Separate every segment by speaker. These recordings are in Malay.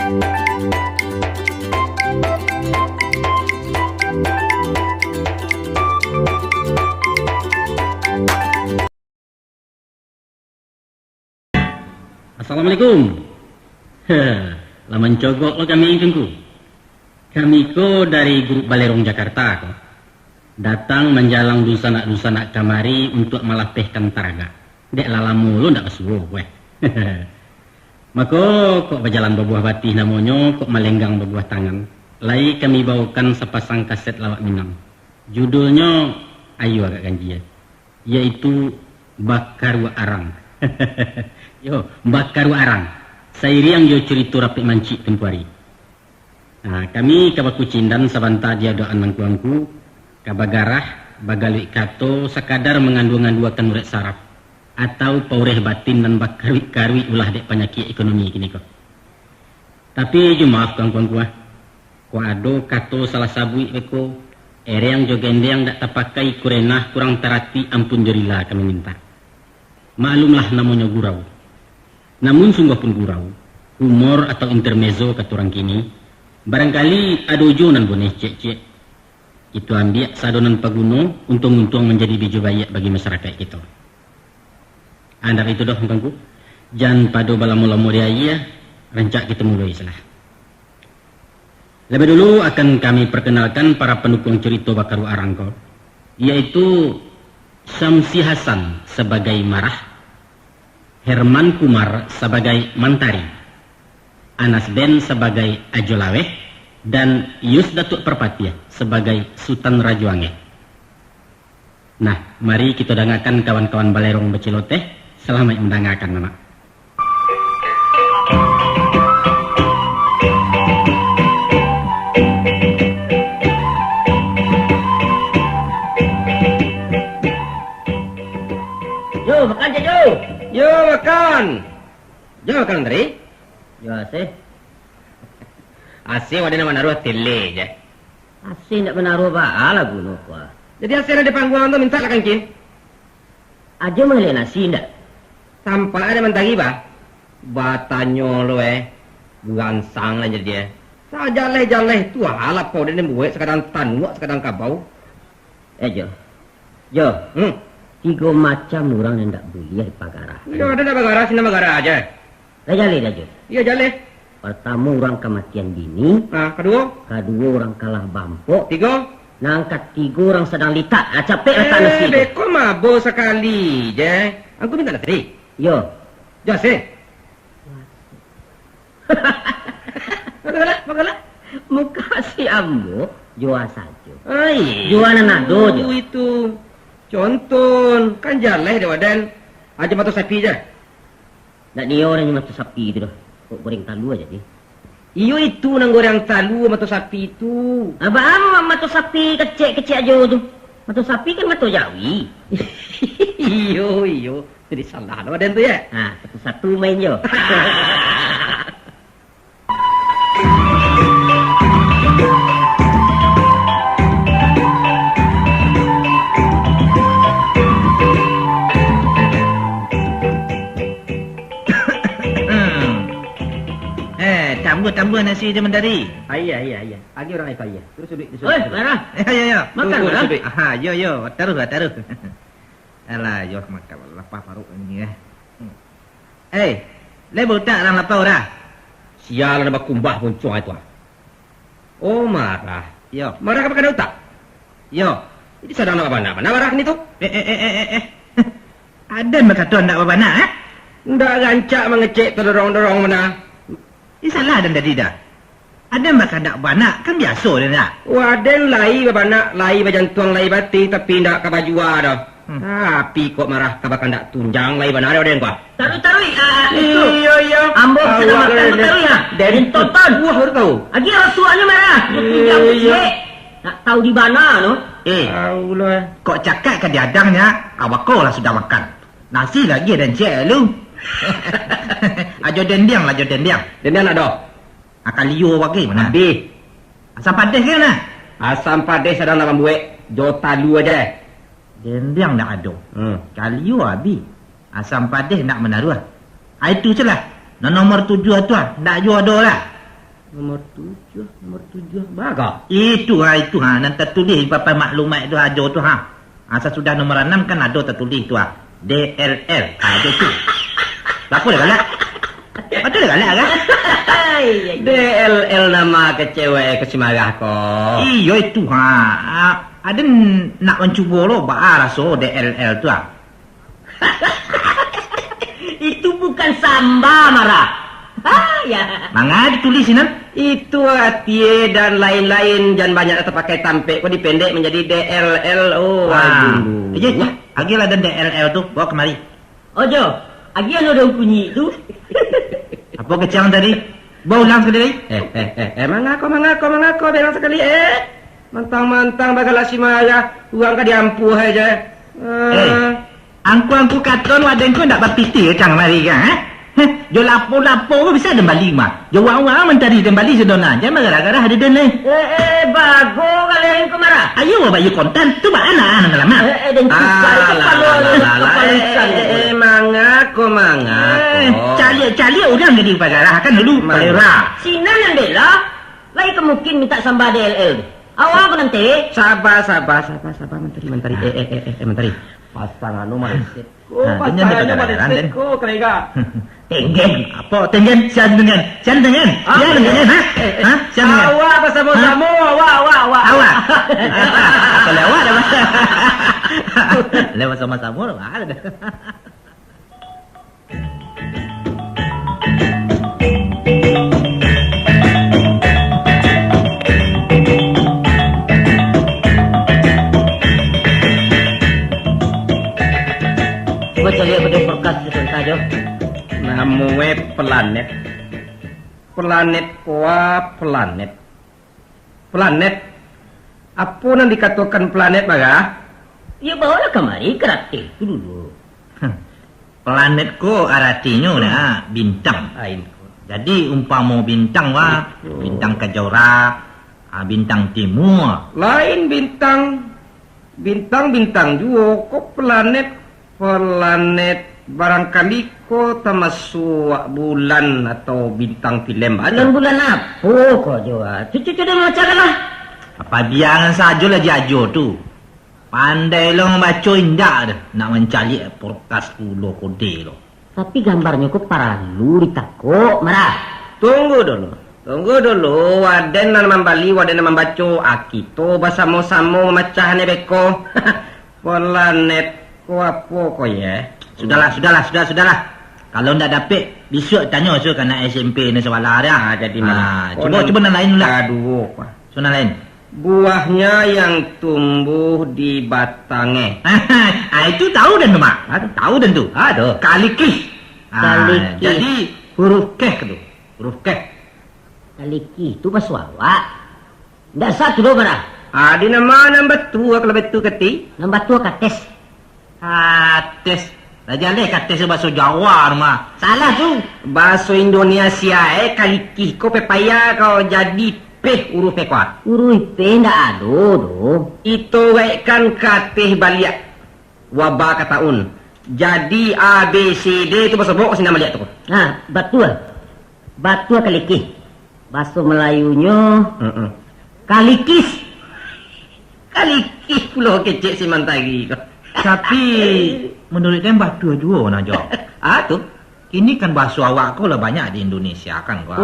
Speaker 1: Assalamualaikum. Laman cogok lo kami ingkengku. Kami ko dari grup Balerong Jakarta ko. Datang menjalang dusanak-dusanak kamari untuk malapehkan taraga. Dek lalamu lo ndak kesuruh weh. Mako kok berjalan berbuah batih namanya, kok melenggang berbuah tangan. Lai kami bawakan sepasang kaset lawak Minang. Judulnya ayo agak ganji ya. Yaitu Bakaru Arang. Yo, Bakaru Arang. Sairi yang yo cerita rapi mancik tempuari. Nah, kami kabaku cindan sabanta dia doan mangkuangku, kabagarah, bagalui kato, sekadar mengandung-anduakan murid saraf. Atau paureh batin dan bakarwi-karwi ulah dek penyakit ekonomi kini kok. Tapi jo maaf kawan-kawanku ah. Ko ado kato salah sabui beko, ere yang jo gendeng dak tapakai kurenah kurang terati ampun jerila kami minta. Maklumlah namanya gurau. Namun sungguh pun gurau, humor atau intermezzo kata orang kini, barangkali ada ujunan boneh cek-cek. Itu ambil sadonan paguno, untung-untung menjadi biju bayak bagi masyarakat kita. Andar itu dah kangku, jangan padu balamu-lamu dia, rencak kita mulai salah. Lebih dulu akan kami perkenalkan para pendukung cerita Bakaru Arang, yaitu Samsi Hasan sebagai Marah, Herman Kumar sebagai Mantari, Anas Ben sebagai Ajolaweh, dan Yus Datuk Perpatia sebagai Sultan Rajuange. Nah, mari kita dengarkan kawan-kawan Balerong Beciloteh. Selamat mendengarkan, Mama.
Speaker 2: Yo, makan je, Yo.
Speaker 1: Yo, makan. Yo, makan, Andri.
Speaker 2: Yo, Asih.
Speaker 1: Asih wadah nama naruh tele je.
Speaker 2: Asih nak menaruh ba'ala bunuh kuah.
Speaker 1: Jadi asih ada panggungan tu minta lah kancing.
Speaker 2: Aja mahlih nasi ndak?
Speaker 1: Tampak ada mentari bah. Batanyo lo gansang lah jadi dia. Sajaleh tu halap kau dia buat sekadang tanuak sekadang kabau.
Speaker 2: Jo. Jo. 3 macam orang yang ndak boleh pagarah.
Speaker 1: Yo ada nak pagarah sini pagarah aja.
Speaker 2: Dah jaleh dah Jo.
Speaker 1: Iya jaleh.
Speaker 2: Pertama orang kematian dini.
Speaker 1: Nah, kedua
Speaker 2: orang kalah bampok.
Speaker 1: 3.
Speaker 2: Nangkat 3 orang sedang litak. Capek letak nasi tu.
Speaker 1: Beko mabuk sekali je. Aku minta nasi.
Speaker 2: Yo.
Speaker 1: Jose. Bagalah.
Speaker 2: Muka si ambo jual saja.
Speaker 1: Ai.
Speaker 2: Jualan nado je.
Speaker 1: Itu. Contoh, kan jaleh dia wadan. Aja mata sapi je.
Speaker 2: Nak dia orang yang mata sapi itu dah. Kok goreng talu aja dia.
Speaker 1: Iyo itu nang goreng talu mata sapi itu.
Speaker 2: Abang mata sapi kecil-kecil aja tu. Mata sapi kan mata Jawi.
Speaker 1: Iyo. Jadi salah wadan tu ya.
Speaker 2: Ha, satu-satu main je.
Speaker 3: Tambah nasi dia mendari.
Speaker 1: Iya. Agi orang itu iya. Terus duduk.
Speaker 2: Oi, marah.
Speaker 3: Ya.
Speaker 2: Makan lah.
Speaker 3: Aha, yo. Taruh. Alah, yo makan lapar paruk ini ya. Lebih tak orang lapar dah.
Speaker 1: Sial ada kumbah pun cuai tu. Oh, marah.
Speaker 3: Yo.
Speaker 1: Marah apa kena utak?
Speaker 3: Yo.
Speaker 1: Ini sedang nak apa marah ni tu?
Speaker 3: Ada macam tu nak apa nak?
Speaker 1: Ndak rancak mengecek terdorong-dorong mana.
Speaker 3: Ini salah dan tadi dah. Ada makan nak banak kan biasa dia nak.
Speaker 1: Waden lai banak, lai bajantuang, lai bati tapi ndak kabajua dah. Tapi kok marah kabakan ndak tunjang lai banak waden kau.
Speaker 2: Taruh.
Speaker 1: Iya.
Speaker 2: Ambo sedang makan taruh ya. Dari topan.
Speaker 1: Wah, baru tahu.
Speaker 2: Lagi orang tuanya marah.
Speaker 1: Iya.
Speaker 2: Tak tahu di mana no.
Speaker 1: Allah.
Speaker 3: Kok cakap ke diadangnya, awak kau lah sudah makan. Nasi lagi dan cek lu. Ajo dendiang.
Speaker 1: Dendiang ada.
Speaker 3: Akal liu bagi mana?
Speaker 1: Habis.
Speaker 3: Asam padas ke mana?
Speaker 1: Asam padas sedang nak buat. Jota lu aja.
Speaker 3: Dendiang nak ada. Kaliu habis. Asam padas nak menaruh. Itu je lah. Nomor 7 tu lah. Tak jual ada lah.
Speaker 2: Nomor 7 bagus.
Speaker 3: Itu ha. Nanti tertulis papan maklumat itu aja tu ha. Asal sudah nombor 6 kan ada tertulis tu ha. DLL. Ada tu. Apa dah galak? Betul dah galak kan?
Speaker 2: DLL nama ke cewek ke Semarang ko.
Speaker 3: Iya itu ha. Ada nak mencuba lo bah rasa DLL tu ha.
Speaker 2: Itu bukan samba marah. Ya.
Speaker 3: Mangga ditulis ni.
Speaker 2: Itu hati dan lain-lain jangan banyak terpakai tampek kau dipendek menjadi DLL. Oh, aduh.
Speaker 3: Ya, agil ada DLL tu bawa kemari.
Speaker 2: Ojo, agil ada bunyi tu.
Speaker 3: Apa kecang tadi? Bawa ulang sekali.
Speaker 2: Mangako bilang sekali Mantang-mantang bagalah si Maya uang ka diampuh aja.
Speaker 3: Angku katon waden ko ndak bapiti cang mari kan ha? Jo lapo-lapo ko bisa dembali mah. Jo wang-wang mentari dembali sedona. Jangan gara-gara ada den lain.
Speaker 2: Bago kalian kemara.
Speaker 3: Ayo bayu konten tu ba anak lama.
Speaker 2: Dan mangako.
Speaker 3: Cali orang jadi pagara kan dulu palera.
Speaker 2: Sinan yang bela. Lagi kemungkin minta samba DLL. Awak aku nanti. Sabar menteri. Menteri. Pasang anu malisit.
Speaker 3: Pasangannya malisit
Speaker 2: ko kerega.
Speaker 3: Tenggen. Apa tenggen? Sian dengan. Sian dengan ha? Sian dengan.
Speaker 2: Awak bersama-sama.
Speaker 3: Awak. Kalau awak dah masa. Lewat sama-sama dah ada.
Speaker 2: Baca lihat pada forecast sebentar jo. Namue planet. Planet. Apa yang dikatakan planet baga? Ya bawalah kemari kreatif dulu.
Speaker 3: Planet ko artinya lah bintang. Jadi umpama bintang bintang kejora, bintang timur.
Speaker 2: Lain bintang juga kok planet barangkali ko termasuk bulan atau bintang film. Bulan apa kok juga? Cucu dah macam lah.
Speaker 3: Apa biar saja lah jajo tu. Pandai lo membaca indah dah. Nak mencari podcast ulo kode lo.
Speaker 2: Tapi gambarnya kok paralu ditakut marah. Tunggu dulu. Waden nan membali, waden nan membaca. Akito bersama-sama memecahnya beko. Planet ko apa ko ya?
Speaker 3: Sudahlah. Kalau ndak dapat, besok tanya so kana SMP ni soalan dia.
Speaker 2: Jadi mana?
Speaker 3: Cuba nan lain lah.
Speaker 2: Aduh.
Speaker 3: Soalan lain.
Speaker 2: Buahnya yang tumbuh di batangnya.
Speaker 3: Itu tahu dan mak. Tahu dan tu.
Speaker 2: Ada.
Speaker 3: Kalikis. Jadi huruf keh tu. Huruf keh.
Speaker 2: Kalikis tu bahasa awak. Ndak satu dua barang. Di nama betul kalau betul keti. Nama betul kates.
Speaker 3: Kates. Raja leh kates bahasa Jawa mah.
Speaker 2: Salah tu. Bahasa Indonesia kalikis ko pepaya kau jadi huruf kuat. Huruf ndak ada doh. Itu kan katih baliak. Wabah kataun. Jadi A B C D itu bahasa bok sini baliak tu. Betul. Betul kalikis. Bahasa Melayunya kalikis. Kalikis pula kecek si mantagi.
Speaker 3: Tapi menurut dem batu juga nak jawab.
Speaker 2: Tu.
Speaker 3: Ini kan bahasa awak kau lah banyak di Indonesia kan kau.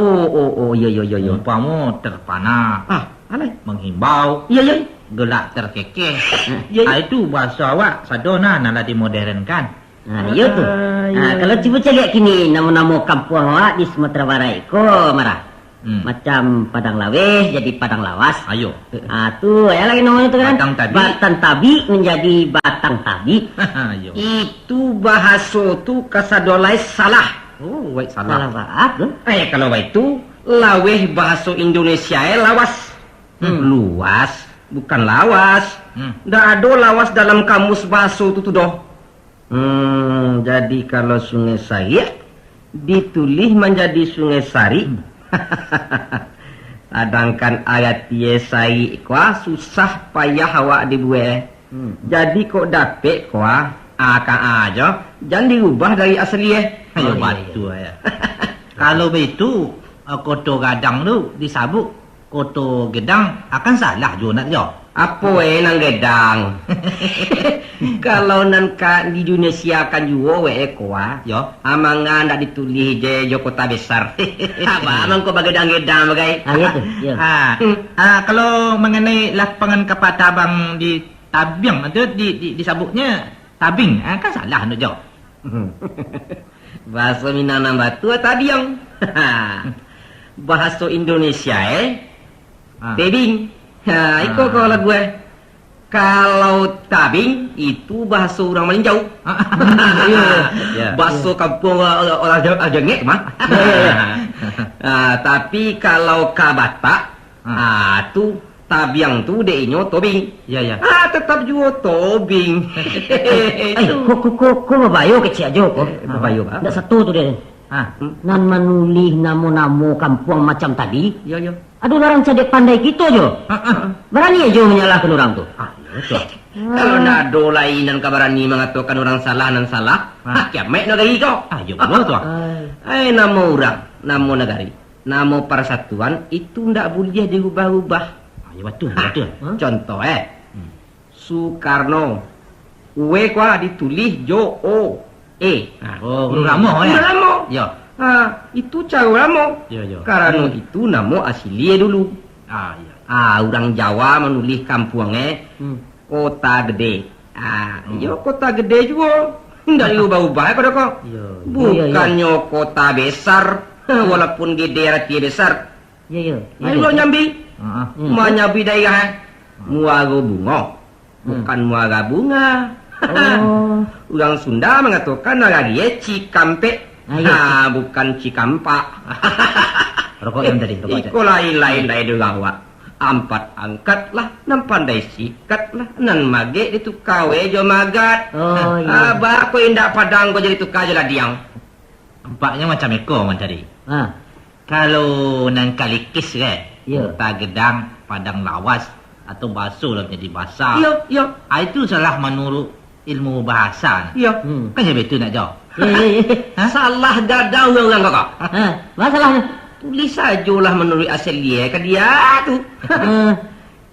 Speaker 2: Iya.
Speaker 3: Umpamu terpana.
Speaker 2: Alai.
Speaker 3: Menghimbau.
Speaker 2: Iya.
Speaker 3: Gelak terkekeh. Itu bahasa awak sadona nak dimodernkan.
Speaker 2: Iya tu. Kalau cuba cari kini nama-nama kampung awak di Sumatera Barat ko marah. Macam Padang Laweh jadi Padang Lawas.
Speaker 3: Ayo.
Speaker 2: Tu ya lagi namanya tu kan.
Speaker 3: Batang
Speaker 2: Tabi menjadi Batang Tabi.
Speaker 3: Ayo.
Speaker 2: Itu bahasa tu kasadolai salah.
Speaker 3: Baik salah.
Speaker 2: Salah baat tu. Kalau itu Laweh bahasa Indonesia lawas. Luas bukan lawas. Ndak ada lawas dalam kamus bahasa tu doh. Jadi kalau Sungai Sari ditulis menjadi Sungai Sari. Sedangkan ayat Yesai kuah susah payah awak dibuat. Jadi kok dapet kuah akan aja jangan diubah dari asli.
Speaker 3: Ayo batu ya. Kalau begitu koto gadang tu disabuk koto gedang akan salah juga nak jo.
Speaker 2: Apa nang gedang? Kalau nan ka di Indonesia kan juga kuah.
Speaker 3: Yo.
Speaker 2: Amangan ndak ditulis je jo kota besar. Apa amang ko bagedang-gedang bagai.
Speaker 4: Ya tu. Ya.
Speaker 3: Kalau mengenai lapangan kapal tabang di Tabiang itu disabuknya tabing, kan salah nak jo.
Speaker 2: Bahasa Minang batu tabiang. Bahasa Indonesia tebing. Iko kalau gue. Kalau tabing itu bahasa orang meninjau. Bahasa kampung orang jengek mah. Tapi kalau kabata, tu tabiang tu deinyo tobing.
Speaker 3: Ya.
Speaker 2: Tetap juga tobing.
Speaker 4: Kok mabayo kecil aja kok.
Speaker 2: Mabayo ba?
Speaker 4: Ndak satu tu dia. Nan manulih namo-namo kampung macam tadi.
Speaker 2: Yo.
Speaker 4: Aduh orang cedek pandai kita jo. Berani aja menyalahkan orang tu.
Speaker 2: Kalau nak do lainan kabarani mengatakan orang salah nan salah. Kiamat negari kau.
Speaker 3: Yo betul tu.
Speaker 2: Nama orang, nama negari, nama persatuan itu ndak boleh diubah-ubah.
Speaker 3: Ya betul.
Speaker 2: Contoh Soekarno. Uwe kwa ditulis Jo O E.
Speaker 3: Huruf lama ya.
Speaker 2: Lama.
Speaker 3: Ya.
Speaker 2: Itu cara lama.
Speaker 3: Ya.
Speaker 2: Karena itu nama asli dulu.
Speaker 3: Ya.
Speaker 2: Orang Jawa menulis kampungnya kota gede. Kota gede juga. Ndak diubah-ubah kada kok. Bukannya kota besar, walaupun gede arti besar.
Speaker 4: Ya.
Speaker 2: Ayo nyambi. Nyambi daerah. Muago bunga. Bukan muaga bunga. Orang Sunda mengatakan dia Cikampe. Bukan Cikampak.
Speaker 3: Rokok yang tadi.
Speaker 2: Iko lain-lain dari awak. Ampat angkat lah, nan pandai sikat lah, nan mage itu kawe jo magat. Abah ko indak padang ko jadi tukar je lah diang.
Speaker 3: Nampaknya macam eko man tadi. Kalau nan kalikis kota gedang, padang lawas atau basuh lah jadi basah.
Speaker 2: Yo.
Speaker 3: Itu salah menurut ilmu bahasa.
Speaker 2: Yo.
Speaker 3: Kan saya betul nak jawab.
Speaker 2: Salah dadah orang kakak.
Speaker 4: Masalahnya
Speaker 2: Tulis sajalah menurut asal dia ke dia tu.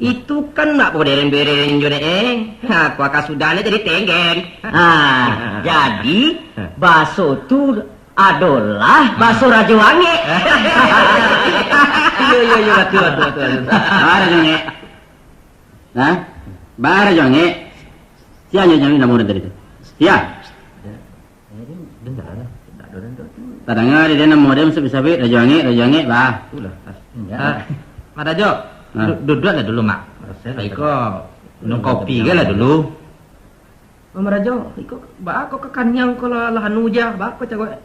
Speaker 2: Itu kan nak berderen-beren je aku akan sudahnya jadi tenggen.
Speaker 4: Jadi bakso tu adalah bakso Raja Wangi.
Speaker 2: Yo betul.
Speaker 1: Bara jonge. Bara jonge. Siapa yang nama orang tadi tu? Siapa? Tadanga dia nama dia sabi-sabi Raja Wangi bah.
Speaker 3: Itulah. Mak Rajo, duduklah dulu mak. Iko minum kopi ke lah dulu.
Speaker 2: Mama Rajo, iko ba ako kakanyang kalau lahan uja, ba ako cakap.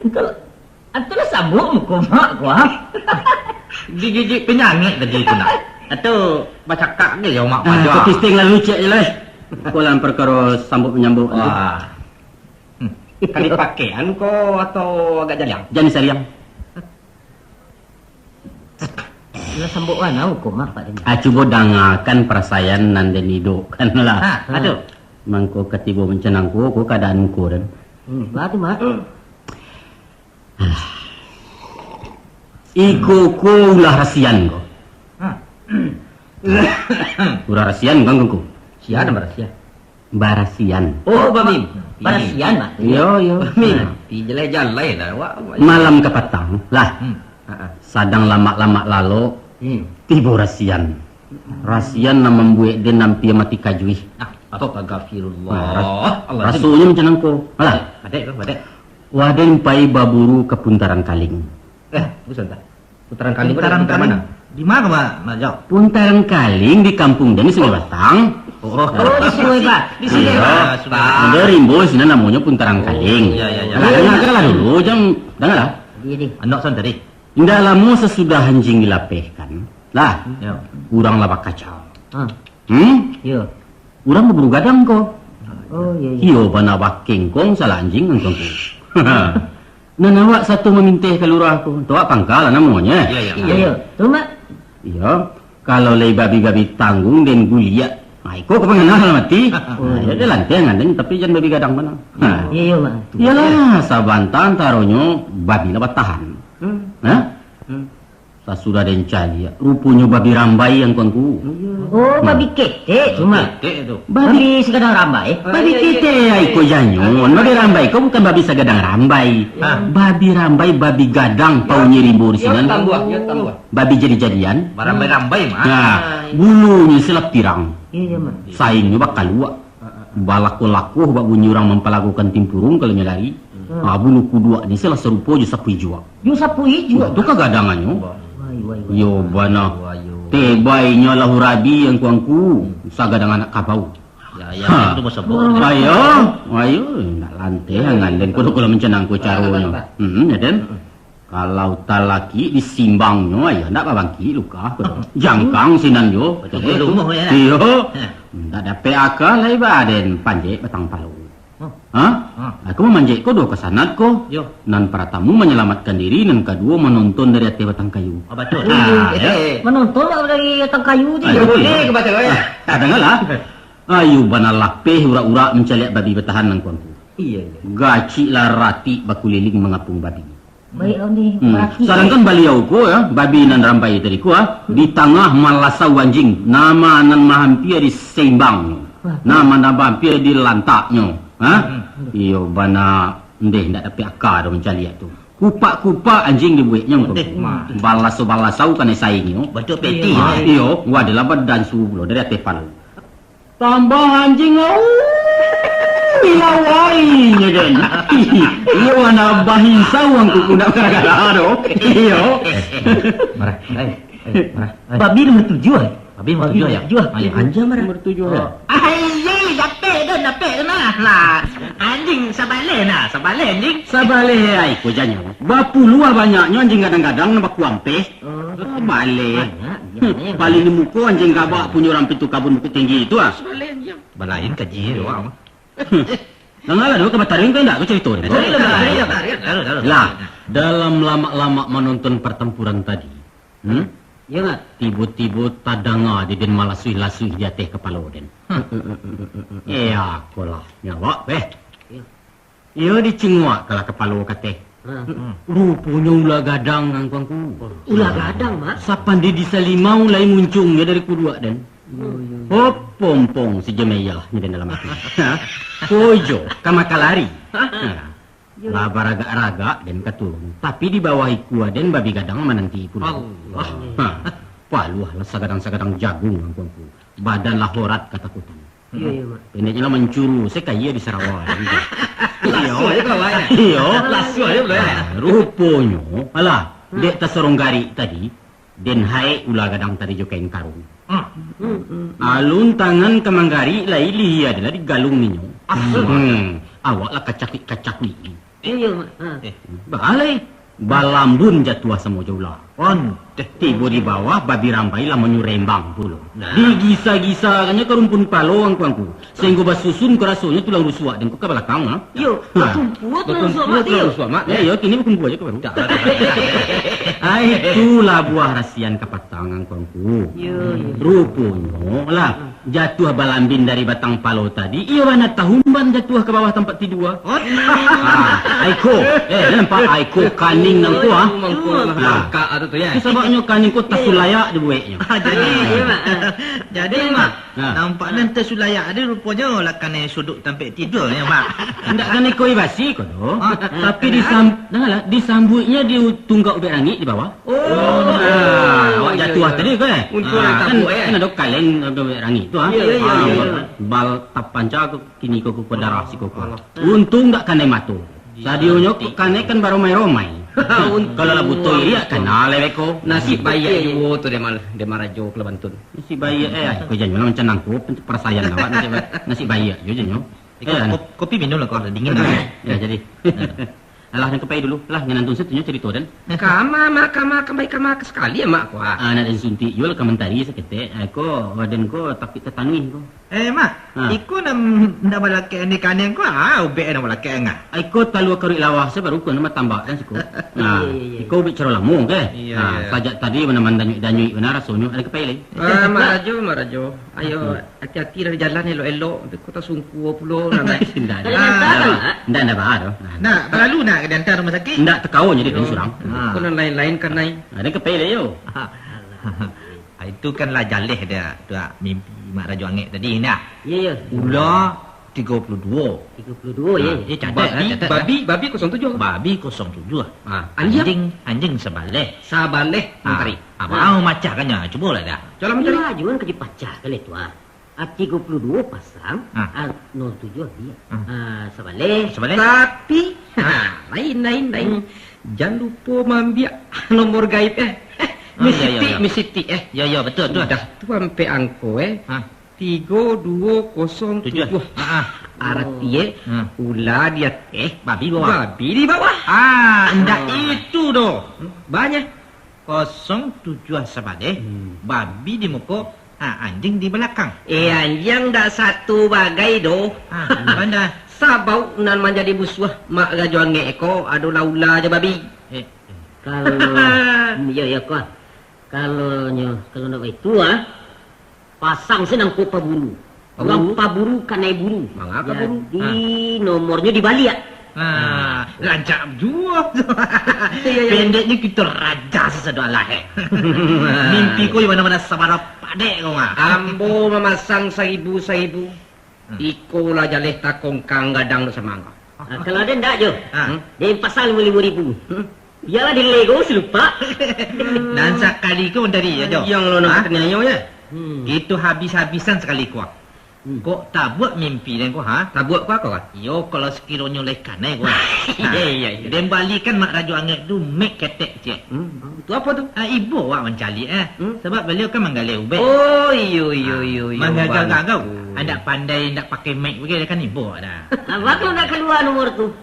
Speaker 4: Kalau atulah sabuk muka mak gua.
Speaker 3: Gigi penyanyi tadi itu nak. Atau baca kak dia mak Rajo.
Speaker 1: Kepisting lalu cek je lah. Kolam perkara sambut menyambut.
Speaker 2: Kali pakaian ko atau agak jaliang?
Speaker 1: Jangan sariang.
Speaker 4: Lah sambuk mana hukum mak Pak Denny?
Speaker 1: Cuba dangakan perasaan nan den hidup kan lah.
Speaker 3: Aduh.
Speaker 1: Mangko ketiba mencenangku ko keadaanku dan.
Speaker 4: Batu mak.
Speaker 1: Iko lah rasian ko. Ura rasian kan ko.
Speaker 2: Siapa nama Rasia?
Speaker 1: Barasian.
Speaker 2: Oh, Bamim.
Speaker 4: Barasian mak.
Speaker 1: Yo.
Speaker 2: Bamim. Di jalan lah.
Speaker 1: Malam ke petang lah. Sadang lama-lama lalu tiba rasian. Rasian nama membuat dia nampi mati kajui.
Speaker 2: Astagfirullah.
Speaker 1: Rasulnya macam nangko. Alah.
Speaker 3: Badek.
Speaker 1: Waden pai baburu ke puntaran kaling.
Speaker 2: Bukan tak? Putaran kaling.
Speaker 3: Mana? Di mana mak Rajo?
Speaker 1: Puntaran kaling di kampung Dani Sungai Batang.
Speaker 4: Di sini Pak.
Speaker 3: Di sini Pak.
Speaker 1: Ada rimbo sini namanya puntaran kaling.
Speaker 3: Ya.
Speaker 1: Dengarlah dulu, jangan dengarlah.
Speaker 4: Jadi.
Speaker 3: Anak son tadi.
Speaker 1: Indah lama sesudah anjing dilapehkan. Lah, urang labak kacau.
Speaker 4: Yo.
Speaker 1: Urang berburu gadang ko.
Speaker 4: Oh iya.
Speaker 1: Iyo bana baking kong salah anjing nang ko. Nanawak satu meminta ke lurah ko. Tuak pangkal namanya.
Speaker 4: Iya. Tu mak.
Speaker 1: Iya. Kalau lay babi-babi tanggung dan guliak. Iko kau pengenal mati. Ya dia lantai ngandeng tapi jangan babi gadang mana.
Speaker 4: Iya, Mak.
Speaker 1: Iyalah, sabantan taruhnya babi lah batahan. Hah? Sudah den cari ya. Rupanya babi rambai yang kuangku.
Speaker 4: Oh, babi kete cuma.
Speaker 3: Kete itu.
Speaker 4: Babi segadang rambai.
Speaker 1: Babi kita ya iko janyon. Babi rambai kau bukan babi segadang rambai. Babi rambai babi gadang pau nyiribu di sini. Babi jadi-jadian.
Speaker 3: Rambai-rambai mah.
Speaker 1: Nah, bulunya selap tirang.
Speaker 4: Iya, Mak.
Speaker 1: Saingnya bakal luak. Balaku-laku bak bunyi orang mempelakukan timpurung kalau nyelari. Bulu kudua ni salah serupa je sapu hijau.
Speaker 4: Yo sapu hijau.
Speaker 1: Tu kagadangannya.
Speaker 4: Wai.
Speaker 1: Yo bana. Tebainya lah hurabi yang kuangku. Sagadang anak kabau.
Speaker 3: Ya, itu masa bohong.
Speaker 1: Ayo, nak lantai nganden kudu kula mencenang ku caranya. Ya den. Kalau talaki disimbangnya ya ndak babangki luka. Jangkang sinan yo.
Speaker 3: Betul rumah ya.
Speaker 1: Iyo. Ndak ada PAK lah ibaden panjek batang palu. Aku memanjek ko do kesanat ko.
Speaker 3: Yo.
Speaker 1: Nan para tamu menyelamatkan diri dan kedua menonton dari atas batang kayu.
Speaker 3: Oh, betul.
Speaker 4: Menonton dari tang kayu tu.
Speaker 2: Boleh kebaca kau ya.
Speaker 1: Kadang-kadang ayu banalah peh ura-ura mencaliak babi bertahan nang kuangku.
Speaker 2: Iya.
Speaker 1: Gaci lah rati bakuliling mengapung babi.
Speaker 4: Baik ni.
Speaker 1: Sedangkan baliau ko ya, babi nan rambai tadi ko di tengah malasau anjing, nama nan mahampir di seimbang. Nama mahampir di lantaknya. Iyo bana ndeh ndak dapat akar mencaliak tu. Kupak-kupak anjing dibuatnya ko. Balasau kan saingnya.
Speaker 3: Betul peti.
Speaker 1: Iyo, gua adalah badan subuh dari atas palu. Tambah anjing Ilawainya den. Iyo mana bahisau ang kukunak gara-gara do. Iyo.
Speaker 3: Marah.
Speaker 4: Babi nomor 7 eh.
Speaker 3: Babi mau tujuh ya?
Speaker 1: Anjing nomor 7 ya.
Speaker 3: Dapat nah. Anjing sabale anjing.
Speaker 1: Sabale ai ko janyo. Bapuluh banyaknya anjing kadang-kadang nampak kuampe. Bale. Paling di muka anjing gabak punya orang pintu kabun bukit tinggi itu
Speaker 3: Balain kaji doang.
Speaker 1: Nangala do kabatarin ko ndak ko cerita. Lah, dalam lama-lama menonton pertempuran tadi.
Speaker 4: Ya, Mak.
Speaker 1: Tiba-tiba tadanga di den malasui-lasui jatih kepala den. Ya, kolah nyawa beh. Ia dicenguak kalah kepala kate. Rupanya ulah gadang nang kuangku.
Speaker 4: Ulah gadang, Mak.
Speaker 1: Sapan di disalimau lai muncungnya dari kedua den. Hop pompong si Jemeyah ni dalam hati. Kojo kamakalari. Lah baraga-raga dan keturun. Tapi di bawah ikua dan babi gadang menanti pula. Paluah lah sagadang-sagadang jagung ang kuangku. Badan lah horat ketakutan.
Speaker 4: Iya, Mak.
Speaker 1: Pendeknya lah mencuru sekaya di Sarawak.
Speaker 2: Lasu aja kau ya.
Speaker 1: Iyo.
Speaker 2: Lasu aja boleh.
Speaker 1: Rupanya, alah, dek tasorong gari tadi, den hai ulah gadang tadi jokain karung. Alun tangan kemanggari lai lihi adalah di galung ninyo. Awak lah kacaklik.
Speaker 4: Iya, Mak.
Speaker 1: Balai, balambun jatuh semua jaulah. Tiba di bawah babi rambai lah menyurembang pula. Digisa-gisa kanya ke rumpun palo ang kuangku. Sehingga basusun kerasunya tulang rusua dan ke belakang.
Speaker 4: Yo, betul Mak.
Speaker 1: Ya, kini bukan buah aja ke baru. Itulah buah rahasian kapatang ang kuangku. Rupanya lah jatuh balambin dari batang palo tadi. Ia mana tahumban jatuh ke bawah tempat tidur. Aiko, nampak Aiko kaning nang ku
Speaker 2: Kak ada tu ya.
Speaker 1: Sebabnya kaning ku tasulayak dibuatnya.
Speaker 3: Jadi Mak, nampak nan tersulaya ada rupanya lah kan sudut tempat tidur ya Mak.
Speaker 1: Ndak kan ikoi basi ko do. Tapi disambutnya di tunggak ubek rangit di bawah. Awak jatuh tadi ko
Speaker 2: Untuk orang tabuk ya.
Speaker 1: Kan ada kaleng ubek rangit tu Bal tapanca kini ko darah si ko. Untung ndak kane matu. Sadionya kane kan baru romai. Kalau lah butuh iri kenal leweko.
Speaker 2: Nasib bayi juga tu dia marajo ke Bantun.
Speaker 1: Nasib bayi ko jangan macam nangku perasaan awak nasib bayi yo jangan.
Speaker 3: Kopi minum lah kalau dingin.
Speaker 1: Ya jadi. Alah nak kepai dulu. Lah ngan antun setunya cerita dan.
Speaker 2: Kama baik sekali ya mak ko.
Speaker 1: Anak dan suntik jual komentari sekete. Ko waden ko tapi tetanui ko.
Speaker 3: Mak,
Speaker 1: Ha.
Speaker 3: iko nak balaki ni kanen ko, ubek nak balaki ngah.
Speaker 1: Ikut kalau kerik lawah saya baru nama tambah kan siku. Nah, ikut ubik cara lamu ke?
Speaker 3: Iya.
Speaker 1: Sajak tadi mana danyui benar rasonyo ada kepele.
Speaker 2: Mak Rajo. Ayo, hati-hati dari jalan elok-elok. Tapi kau tak sungguh pula.
Speaker 1: Tidak
Speaker 4: Ah.
Speaker 1: ada bahar.
Speaker 3: Nak, berlalu nak ke dantar rumah sakit?
Speaker 1: Tidak tekau jadi kena surang.
Speaker 2: Kau dan lain-lain kan naik.
Speaker 1: Ada kepele yo.
Speaker 3: Itu kan lah jaleh dia, mimpi Mak Rajo Angek tadi nak.
Speaker 4: Ya, ya.
Speaker 3: Pula 32.
Speaker 4: 32 ya.
Speaker 3: Dia catat.
Speaker 2: Babi 07.
Speaker 3: Babi 07. Anjing sebaleh.
Speaker 2: Sabaleh mentari.
Speaker 3: Mau macah kan ya? Cubalah dah.
Speaker 2: Jalan mentari.
Speaker 4: Ya, jangan kerja pacah kali tu ah. 32 pasang,
Speaker 3: Ah.
Speaker 4: 07 dia. Sebaleh.
Speaker 3: Sebaleh.
Speaker 2: Tapi lain. Jangan lupa mambiak nomor gaib Miss Siti
Speaker 3: Ya, betul tu.
Speaker 2: Dah tu sampai angko 3207. Artinya ular di atas,
Speaker 3: Babi bawah.
Speaker 2: babi di bawah.
Speaker 3: Ndak itu doh.
Speaker 2: Banyak.
Speaker 3: 07 sebaleh. Babi di muka, anjing di belakang.
Speaker 2: Anjing dah satu bagai doh.
Speaker 3: Mana?
Speaker 2: Sabau nan menjadi busuh mak Rajo Angek ko adalah ular je babi.
Speaker 4: Kalau ya kau. Kalau nak itu pasang senang ko paburu. Orang paburu kan naik buru.
Speaker 2: Mangapa buru?
Speaker 4: Di nomornya di Bali ya.
Speaker 3: Rancak juga. Pendeknya kita raja sesedua lah. Mimpi ko yang mana-mana sabara padek kau mah.
Speaker 2: Ambo memasang 1000. Iko lah jaleh takong kang gadang sama angka.
Speaker 4: Kalau ada ndak jo. Dia pasang 5,000. Biarlah di Lego selupa.
Speaker 3: Dan sekali ko dari ya jo.
Speaker 2: Yang lo nak kenyayo ya.
Speaker 3: Itu habis-habisan sekali ko. Kok tak buat mimpi dan ko
Speaker 2: Tak buat apa kau kan?
Speaker 3: Yo kalau sekiranya lekan ko.
Speaker 2: Iya.
Speaker 3: Dan balikan Mak Rajo Angek tu make ketek je.
Speaker 2: Itu apa tu?
Speaker 3: Ibu awak mencari sebab beliau kan manggali ubek.
Speaker 2: Oh, iyo.
Speaker 3: Manggagal kau. Anda pandai nak pakai mic begitu kan ibu dah.
Speaker 4: Apa tu nak keluar nomor tu?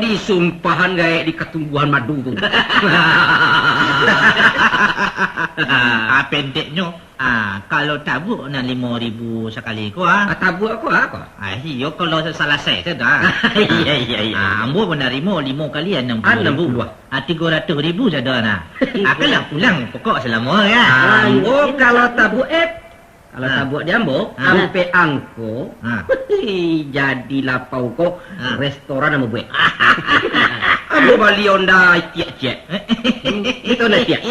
Speaker 2: Disumpahan gaya di ketumbuhan madu tu.
Speaker 3: Pendeknya. Kalau tabuk nak 5,000 sekali ko
Speaker 2: Tak buat apa?
Speaker 3: Iyo kalau salah saya dah.
Speaker 2: Iya.
Speaker 3: Ambo menerima 5 kali 60,000. 300,000 saja nah. Akanlah pulang pokok selama ya.
Speaker 2: Kalau tak buat kalau tak buat dia ambo sampai angko. Jadilah pau ko restoran nama buat. Ambo bali onda tiak. Itu nak tiak.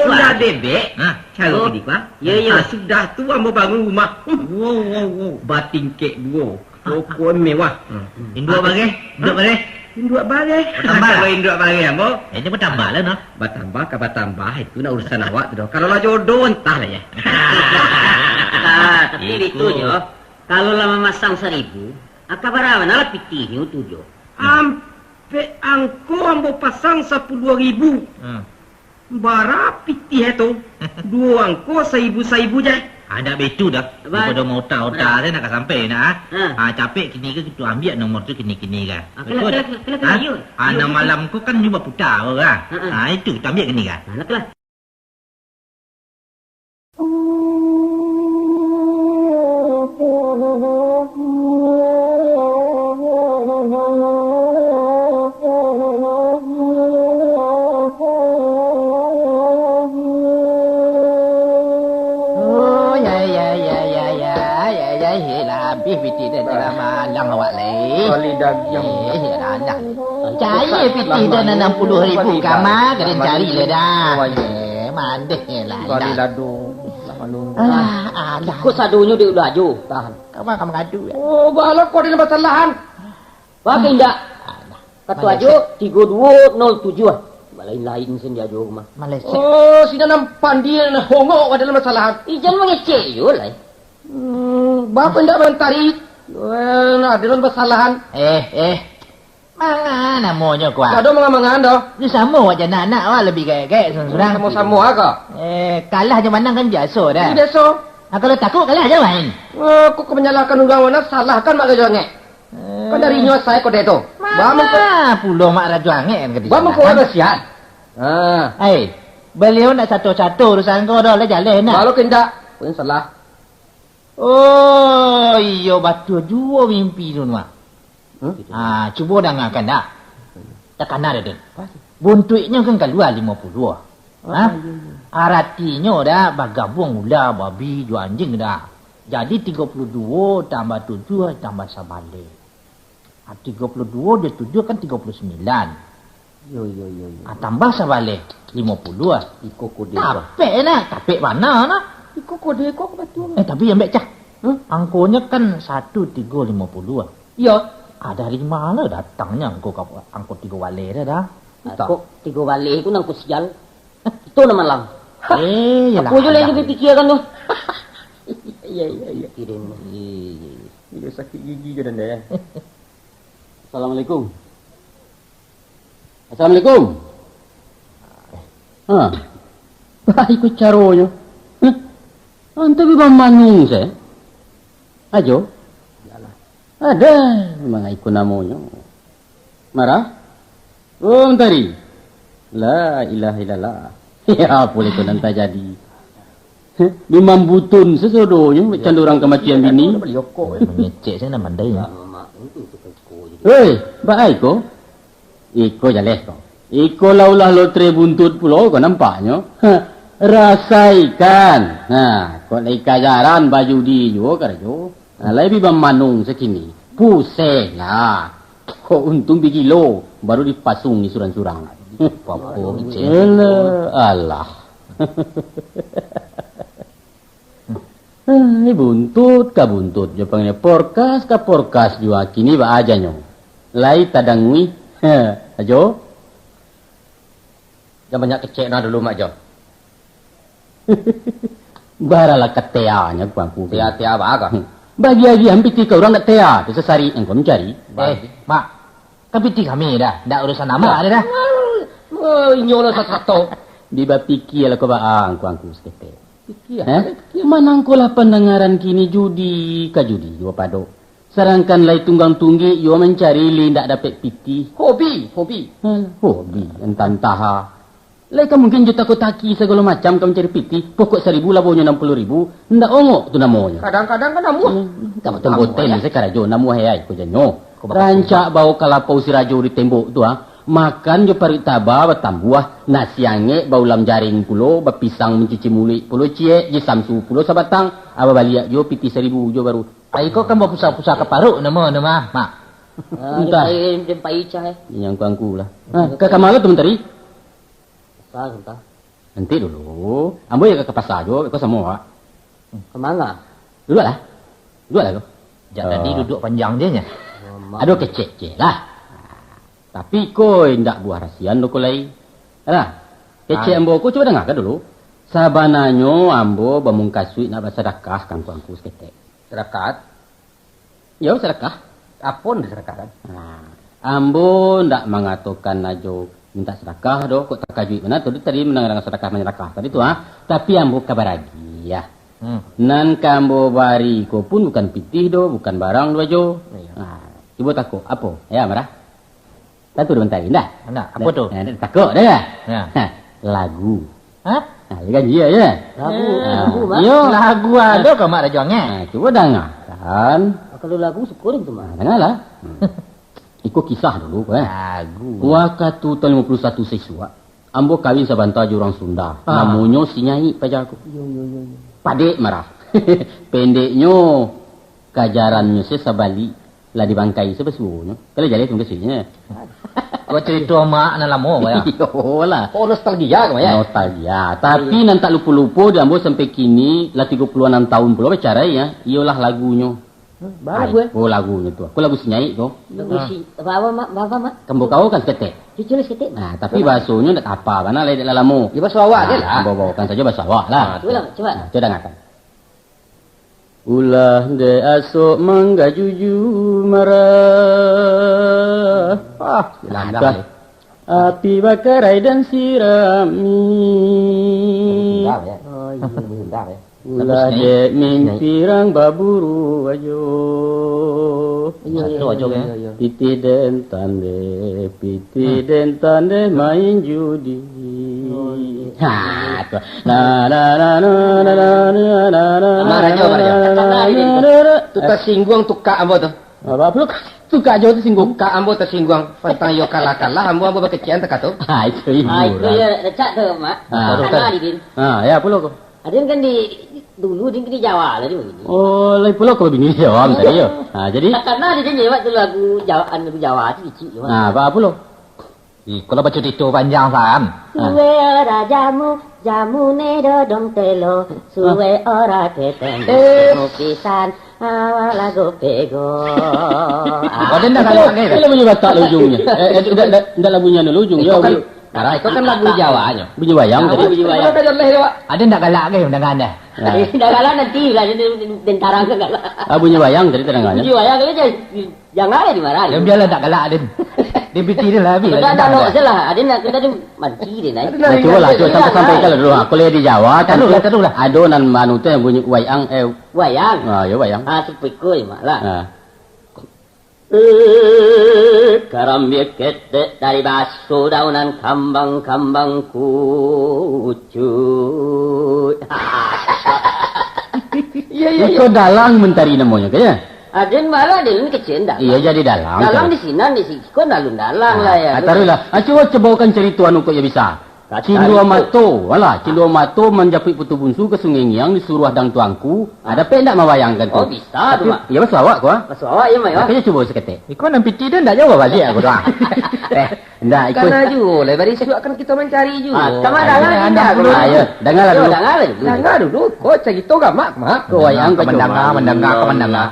Speaker 2: Onda bebek. Cara gini pak. Ya. Sudah tu ambo bangun rumah. Wow. Bating kek 2. Pokok mewah.
Speaker 3: Induk bagai?
Speaker 2: Induk bagai.
Speaker 3: Tambah.
Speaker 2: Kalau induk bagai ambo.
Speaker 3: Ini bertambah lah no.
Speaker 2: Bertambah itu nak urusan awak tu. Kalau lah jodoh entahlah ya.
Speaker 4: Tapi itu jo. Kalau lama masang 1,000, kabar apa? Nalar pitihnya tu jo.
Speaker 2: Ampe angko ambo pasang 10,000. Bara pitih itu. 2 angko 1,000 je.
Speaker 3: Ada betul dah. Pada mau tahu saya nak sampai nak. Capek kini ke kita ambil nomor tu kini kan.
Speaker 4: Kelak.
Speaker 3: Anak malam ku kan juga putar kan. Itu kita ambil kini kan.
Speaker 4: Kelak.
Speaker 5: Piti dan dalam malang awak lain.
Speaker 2: Kali dagang.
Speaker 5: Dah. Cari piti dan 60,000 kamar kena cari le dah. Mandeh lah.
Speaker 2: Kali ladu.
Speaker 4: Kau sadunya dia udah jo.
Speaker 5: Tahan. Kamu ngadu.
Speaker 2: Oh, balok kau ada kesalahan.
Speaker 4: Pakai enggak? Kata aja 3207. Lain-lain sen dia jo mah.
Speaker 5: Malaysia.
Speaker 2: Oh, sini nampan dia nak hongok ada masalah.
Speaker 4: Ijan mengecek yo lah.
Speaker 2: Bapa ndak mentari. Ada dalam kesalahan.
Speaker 5: Mana namanya kuat?
Speaker 2: Ada mangan-mangan dah.
Speaker 5: Ni sama aja nak-nak awak lebih gaya-gaya seorang.
Speaker 2: Sama-sama agak.
Speaker 5: Kalah je menang kan biasa dah.
Speaker 2: Ini biasa.
Speaker 5: Kalau takut kalah je main.
Speaker 2: Kau menyalahkan orang mana salahkan mak Rajo Angek. Kan dari nyawa saya kau itu.
Speaker 5: Mana puluh Mak Rajo Angek kan ketika.
Speaker 2: Bapa kau ada sihat.
Speaker 5: Beliau nak satu-satu urusan kau dah lah jalan nak.
Speaker 2: Kalau tidak, pun salah.
Speaker 5: Oh, iya betul juga mimpi tu mak. Cuba dengarkan dah. Takkan ada tu. Buntuitnya kan keluar 50. Artinya dah bergabung ular, babi, dua anjing dah. Jadi 32 tambah 7 tambah sabalik. 32 dia 7 kan 39.
Speaker 4: Yo.
Speaker 5: Tambah sabalik 50.
Speaker 4: Iko kode.
Speaker 5: Tapek nak. Tapek mana nak?
Speaker 4: Iko kode kok betul.
Speaker 5: Tapi yang baik cah. Angkonya kan 1350.
Speaker 4: Ya.
Speaker 5: Dari mana datangnya angko 3 wale dah.
Speaker 4: Kok 3 balik itu nang sial. Itu nama lang.
Speaker 5: Yalah.
Speaker 4: Aku juga yang dipikirkan tu.
Speaker 1: Iya.
Speaker 4: Kirim.
Speaker 1: Dia sakit gigi ke dan dia. Assalamualaikum. Assalamualaikum. Baik ko caronyo. Ante bi manung saya. Ajo. Ada memang ikut namanya. Marah? Oh, mentari. La ilaha illallah. Ya, boleh tu nanti jadi. Memang butun sesodonya macam orang kematian bini.
Speaker 5: Mengecek saya nak mandai.
Speaker 1: Hei, baik ko. Iko jales ko. Iko laulah lotre buntut pulau ko nampaknya. Rasaikan. Kau lagi kajaran baju di jo kerjo. Lebih memanung sekini. Pusing lah. Kok untung bigilo baru dipasung di surang-surang.
Speaker 5: Apa
Speaker 1: Allah. Ini buntut ka buntut. Jepangnya porkas ka porkas jua kini ba aja nyo. Lai tadangui. Ajo.
Speaker 2: Jangan banyak kecek na dulu mak Jo.
Speaker 1: Baralah keteanya kuangku.
Speaker 2: Tia apa agak?
Speaker 1: Bagi-bagi hampir tiga orang nak tea. Tu sesari engkau mencari.
Speaker 5: Mak. Tapi kami dah. Dah urusan nama ada dah.
Speaker 2: Nyolo satu.
Speaker 1: Biba pikir lah kau baang kuangku sekete. Mana engkau lah pendengaran kini judi ka judi jua pado. Sarangkan lai tunggang tunggi yo mencari li ndak dapat piti.
Speaker 2: Hobi.
Speaker 1: Hobi entan taha. Lai ka mungkin juta kotaki segala macam kamu cari piti. Pokok 1,000 labonya 60,000. Ndak ongok tu namanya.
Speaker 2: Kadang-kadang kan namu.
Speaker 1: Kamu temboten ni sekarajo namu hayai ko janyo. Rancak bau kalapau si rajo di tembok tu Makan jo parit taba batambuah nasi ange bau lam jaring pulo bapisang mencuci mulut pulo cie je samsu pulo sabatang aba baliak jo piti 1,000 jo baru.
Speaker 5: Ai ko kan pusat-pusat keparuk nama mak.
Speaker 1: Entah.
Speaker 4: Jempai cah.
Speaker 1: Yang kuangku lah. Kakak malu tu menteri.
Speaker 4: Entah.
Speaker 1: Nanti dulu. Ambo ya ke pasar jo ko semua.
Speaker 4: Kemana?
Speaker 1: Dulu lah ko.
Speaker 5: Tadi duduk panjang dia nya.
Speaker 1: Aduh kecek lah. Tapi koi ndak buah rahasian lo kolai. Nah, kecek ambo ko coba dengar kan dulu. Sabananyo ambo bamungkasui nak bersedekah kan kuangku sekete.
Speaker 2: Serakat.
Speaker 1: Yo sedekah.
Speaker 2: Apun diserakat.
Speaker 1: Ambo ndak mengatakan ajo minta sedekah do kok takajui mana tu tadi menang sedekah menyedekah tadi tu tapi ambo kabar lagi ya. Nan kambo bari ko pun bukan pitih do bukan barang do ajo. Ibu takut apa? Ya marah. Satu bentar indah.
Speaker 5: Nah, apa tu?
Speaker 1: Takut dah ya. Lagu. Kan dia ya.
Speaker 4: Lagu mak.
Speaker 1: Yo
Speaker 5: Lagu ada ke mak dah jangan.
Speaker 1: Coba dengar kan.
Speaker 4: Kalau lagu syukurin tu mak.
Speaker 1: Dengarlah. Ikut kisah dulu
Speaker 5: Lagu.
Speaker 1: Waktu tahun 51 siswa. Ambo kawin sabanta orang Sunda. Namanya si Nyai pajaku. Padek marah. Pendeknya kajarannya sabali lah dibangkai sebesunya. Kalau jadi tunggu sini.
Speaker 5: Kau cerita mak nak lama ya.
Speaker 1: Yolah.
Speaker 2: Oh nostalgia kan ya.
Speaker 1: Nostalgia. Tapi nanti lupa-lupa dia ambo sampai kini lah 36 tahun pula bicara ya. Iyalah lagunya.
Speaker 4: Lagu
Speaker 1: Oh lagunya tu. Aku lagu si Nyai tu.
Speaker 4: Lagu si apa mak?
Speaker 1: Kamu kau kan seketek.
Speaker 4: Cucu seketek.
Speaker 1: Nah, tapi bahasanya tak apa. Mana lain lalamu.
Speaker 2: Ya bahasa awak dia lah.
Speaker 1: Bawa-bawakan saja bahasa awak lah.
Speaker 4: Coba.
Speaker 1: Coba dengarkan. Ulah de asok mangga juju marah.
Speaker 2: Landah.
Speaker 1: Api bakarai dan sirami.
Speaker 2: Bentar ya.
Speaker 1: Ulah de mimpi rang baburu ajo.
Speaker 5: Satu aja kan.
Speaker 1: Piti den tande main judi. Ha, tu. La la la la la la la la.
Speaker 2: Marajo. Tu tersinggung tu kak ambo tu.
Speaker 1: Apa pula? Tu kak jauh tersinggung.
Speaker 2: Kak ambo tersinggung. Pantang yo kalah ambo berkecian tak tu.
Speaker 1: Ha, itu ibu.
Speaker 4: Itu ya lecak tu, Mak. Karena Din.
Speaker 1: Ha, ya pula kau.
Speaker 4: Adin kan dulu di Jawa lah dia begini.
Speaker 1: Oh, lain pula kau bini jawab tadi yo. Ha, jadi
Speaker 4: Karena dia nyewa tu lagu Jawa tu kecil.
Speaker 1: ha, apa pula?
Speaker 3: Kalau baca itu panjang kan.
Speaker 4: Suwe ora jamune dodong telo, suwe ora ketemu pisan awala gopego.
Speaker 3: Kau dah kalau ni.
Speaker 1: Kalau bunyi batak ujungnya. Dah lagunya dulu ujung yo.
Speaker 2: Marah itu kan lagu Jawa nya.
Speaker 1: Bunyi wayang tadi.
Speaker 3: Ada nak galak ke dengan anda?
Speaker 4: Dah galak nanti lah tentara ke galak.
Speaker 1: Ah, bunyi wayang tadi terang
Speaker 4: Bunyi wayang kan jangan dimarahin.
Speaker 3: Dia biarlah tak galak Adin. Dia biti dia lah habis.
Speaker 4: Kita dah nak salah. Adin nak kita tu manci dia naik.
Speaker 1: Nah, coba lah, sampai kalau dulu. Aku lihat di Jawa, taruh lah. Adonan manu tu yang bunyi wayang.
Speaker 4: Wayang.
Speaker 1: Ah, ya wayang.
Speaker 4: Ah, sepikul mak lah.
Speaker 1: Ah.
Speaker 4: Karambir ketek dari baso daunan kambang kucut.
Speaker 1: Ikut dalang mentari namanya kayaknya.
Speaker 4: Adin malah dia ni kecil dah.
Speaker 1: Iya jadi dalang.
Speaker 4: Dalang di sini kau nalun dalang lah ya.
Speaker 1: Taruhlah. Coba cerita anu kau ya bisa. Cindua mato, cindua mato menjapit putu bunsu ke Sungai Ngiang disuruh adang tuangku. Ada pendak mewayangkan tu.
Speaker 4: Oh bisa tu mak.
Speaker 1: Ya masuk awak kau.
Speaker 4: Masuk awak ya mak ya.
Speaker 1: Kayaknya coba seketik.
Speaker 3: Kau nak piti dia tak jawab balik aku doang.
Speaker 1: Enggak ikut.
Speaker 2: Karena juga lebar isu akan kita mencari juga.
Speaker 4: Sama dalang
Speaker 1: Anda dulu. Ayo, dengarlah dulu.
Speaker 2: Dengar dulu. Kau cerita gak mak?
Speaker 1: Kau wayang kau
Speaker 3: mendengar.